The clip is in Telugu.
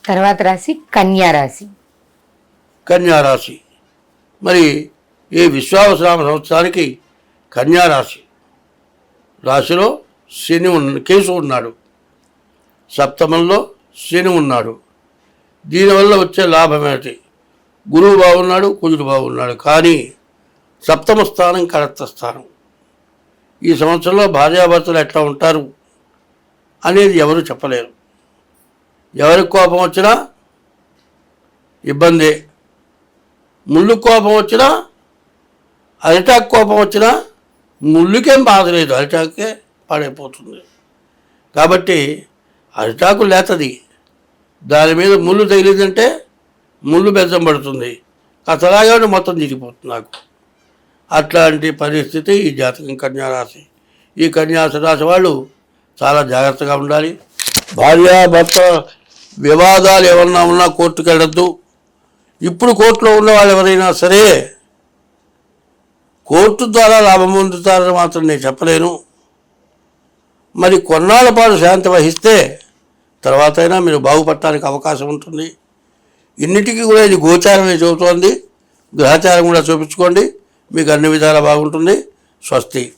తర్వాత రాశి కన్యా రాశి. కన్యా రాశి మరి ఈ విశ్వావసనామ సంవత్సరానికి కన్యా రాశి రాశిలో కేతు ఉన్నాడు, సప్తమంలో శని ఉన్నాడు. దీనివల్ల వచ్చే లాభం ఏంటి? గురువు బాగున్నాడు, కుజుడు బాగున్నాడు, కానీ సప్తమ స్థానం కరత్త స్థానం. ఈ సంవత్సరంలో భార్యాభర్తలు ఎట్లా ఉంటారు అనేది ఎవరు చెప్పలేరు. ఎవరికి కోపం వచ్చినా ఇబ్బందే, ముళ్ళు కోపం వచ్చినా, అరిటాక్ కోపం వచ్చినా ముళ్ళుకేం బాధ లేదు, అరిటాకే పాడైపోతుంది. కాబట్టి అరిటాకు లేతది, దాని మీద ముళ్ళు తగిలిందంటే ముళ్ళు బెజ్జం పడుతుంది, అతలాగే మొత్తం తిరిగిపోతుంది నాకు. అట్లాంటి పరిస్థితి ఈ జాతకం కన్యారాశి. ఈ కన్యారాశి వాళ్ళు చాలా జాగ్రత్తగా ఉండాలి. భార్యాభర్త వివాదాలు ఏమన్నా ఉన్నా కోర్టుకు వెళ్ళొద్దు. ఇప్పుడు కోర్టులో ఉన్న వాళ్ళు ఎవరైనా సరే కోర్టు ద్వారా లాభం పొందుతారని మాత్రం నేను చెప్పలేను. మరి కొన్నాళ్ళ పాటు శాంతి వహిస్తే తర్వాత అయినా మీరు బాగుపడటానికి అవకాశం ఉంటుంది. ఇన్నిటికీ కూడా ఇది గోచారమే చెబుతోంది, గ్రహచారం కూడా చూపించుకోండి, మీకు అన్ని విధాలా బాగుంటుంది. స్వస్తి.